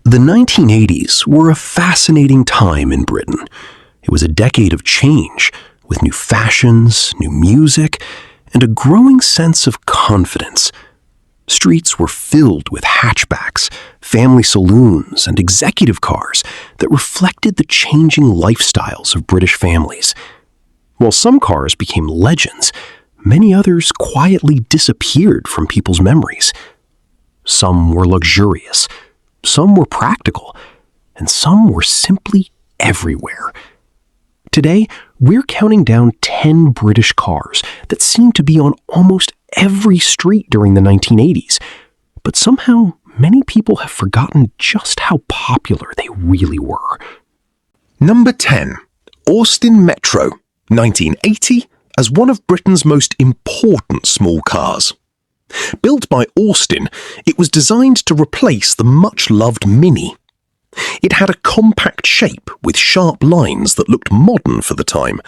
The 1980s were a fascinating time in Britain. It was a decade of change, with new fashions, new music, and a growing sense of confidence. Streets were filled with hatchbacks, family saloons, and executive cars that reflected the changing lifestyles of British families. While some cars became legends, many others quietly disappeared from people's memories. Some were luxurious, some were practical, and some were simply everywhere. Today, we're counting down 10 British cars that seemed to be on almost every street during the 1980s, but somehow many people have forgotten just how popular they really were. Number 10. Austin Metro, 1980, as one of Britain's most important small cars. Built by Austin, it was designed to replace the much-loved Mini. It had a compact shape with sharp lines that looked modern for the time.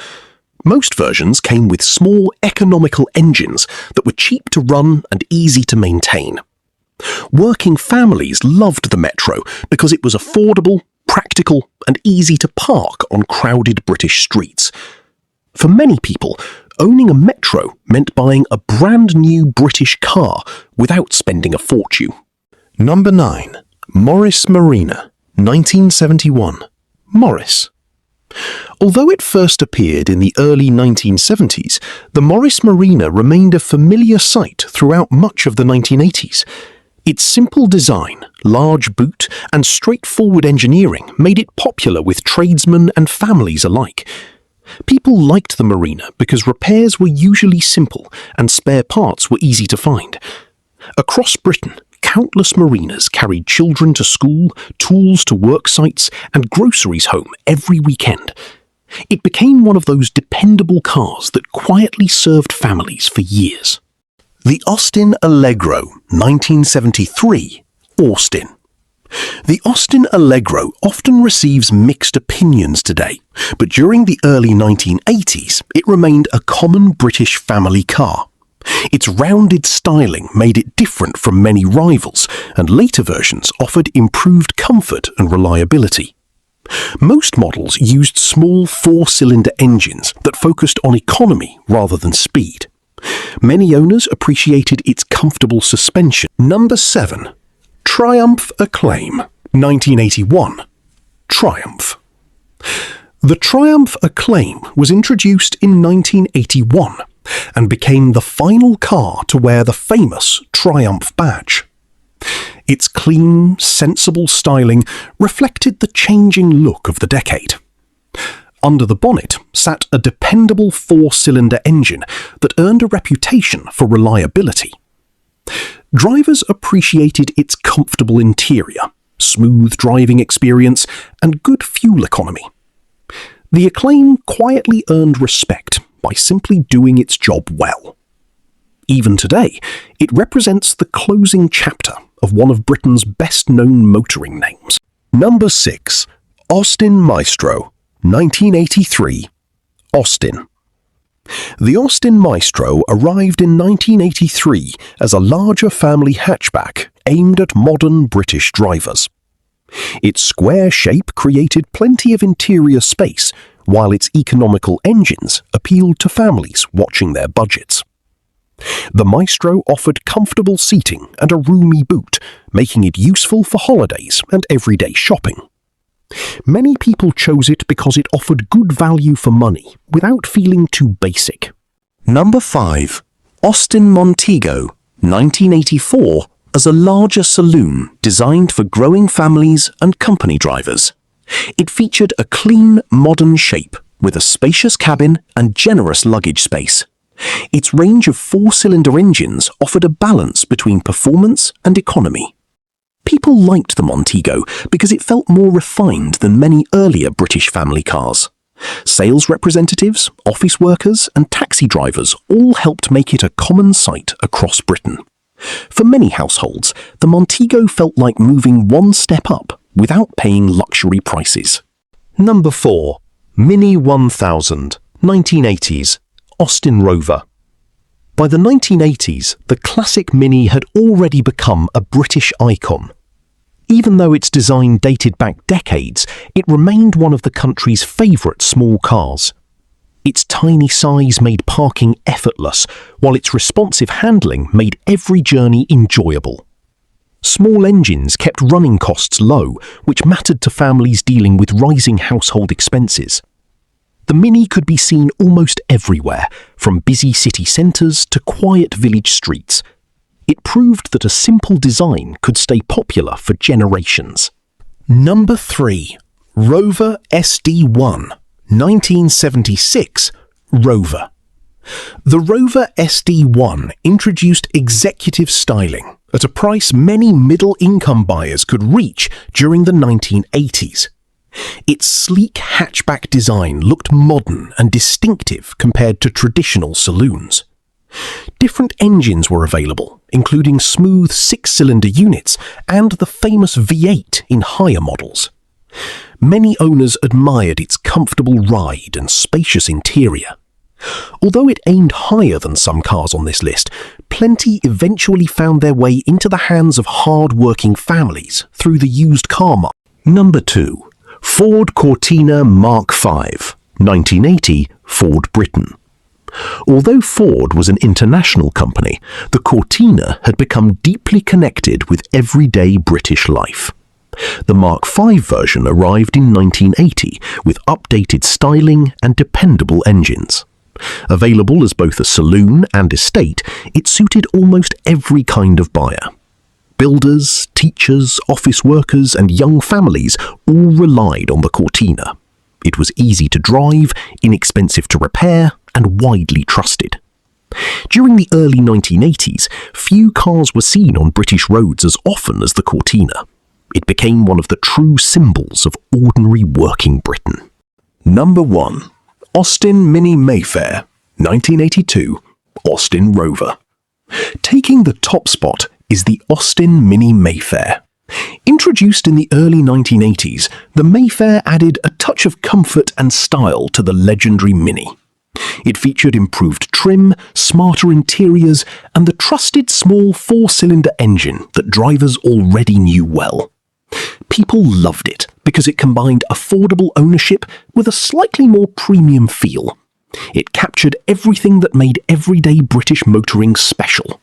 Most versions came with small, economical engines that were cheap to run and easy to maintain. Working families loved the Metro because it was affordable, practical, and easy to park on crowded British streets. For many people, owning a Metro meant buying a brand new British car without spending a fortune. Number 9. Morris Marina, 1971. Morris. Although it first appeared in the early 1970s, the Morris Marina remained a familiar sight throughout much of the 1980s. Its simple design, large boot, and straightforward engineering made it popular with tradesmen and families alike. People liked the Marina because repairs were usually simple and spare parts were easy to find. Across Britain, countless Marinas carried children to school, tools to work sites, and groceries home every weekend. It became one of those dependable cars that quietly served families for years. The Austin Allegro, 1973, Austin. The Austin Allegro often receives mixed opinions today, but during the early 1980s, it remained a common British family car. Its rounded styling made it different from many rivals, and later versions offered improved comfort and reliability. Most models used small four-cylinder engines that focused on economy rather than speed. Many owners appreciated its comfortable suspension. Number 7. Triumph Acclaim, 1981. Triumph. The Triumph Acclaim was introduced in 1981 and became the final car to wear the famous Triumph badge. Its clean, sensible styling reflected the changing look of the decade. Under the bonnet sat a dependable four-cylinder engine that earned a reputation for reliability. Drivers appreciated its comfortable interior, smooth driving experience, and good fuel economy. The Acclaim quietly earned respect by simply doing its job well. Even today, it represents the closing chapter of one of Britain's best-known motoring names. Number 6. Austin Maestro, 1983. Austin. The Austin Maestro arrived in 1983 as a larger family hatchback aimed at modern British drivers. Its square shape created plenty of interior space, while its economical engines appealed to families watching their budgets. The Maestro offered comfortable seating and a roomy boot, making it useful for holidays and everyday shopping. Many people chose it because it offered good value for money without feeling too basic. Number 5. Austin Montego, 1984, as a larger saloon designed for growing families and company drivers. It featured a clean, modern shape with a spacious cabin and generous luggage space. Its range of four-cylinder engines offered a balance between performance and economy. People liked the Montego because it felt more refined than many earlier British family cars. Sales representatives, office workers, and taxi drivers all helped make it a common sight across Britain. For many households, the Montego felt like moving one step up without paying luxury prices. Number 4. Mini 1000, 1980s, Austin Rover. By the 1980s, the classic Mini had already become a British icon. Even though its design dated back decades, it remained one of the country's favourite small cars. Its tiny size made parking effortless, while its responsive handling made every journey enjoyable. Small engines kept running costs low, which mattered to families dealing with rising household expenses. The Mini could be seen almost everywhere, from busy city centres to quiet village streets. It proved that a simple design could stay popular for generations. Number 3. Rover SD1, 1976, Rover. The Rover SD1 introduced executive styling at a price many middle-income buyers could reach during the 1980s. Its sleek hatchback design looked modern and distinctive compared to traditional saloons. Different engines were available, including smooth 6-cylinder units and the famous V8 in higher models. Many owners admired its comfortable ride and spacious interior. Although it aimed higher than some cars on this list, plenty eventually found their way into the hands of hard-working families through the used car market. Number 2. Ford Cortina Mk5, 1980, Ford Britain. Although Ford was an international company, the Cortina had become deeply connected with everyday British life. The Mark V version arrived in 1980 with updated styling and dependable engines. Available as both a saloon and estate, it suited almost every kind of buyer. Builders, teachers, office workers, and young families all relied on the Cortina. It was easy to drive, inexpensive to repair, and widely trusted. During the early 1980s, few cars were seen on British roads as often as the Cortina. It became one of the true symbols of ordinary working Britain. Number 1. Austin Mini Mayfair, 1982, Austin Rover. Taking the top spot is the Austin Mini Mayfair. Introduced in the early 1980s, the Mayfair added a touch of comfort and style to the legendary Mini. It featured improved trim, smarter interiors, and the trusted small 4-cylinder engine that drivers already knew well. People loved it because it combined affordable ownership with a slightly more premium feel. It captured everything that made everyday British motoring special.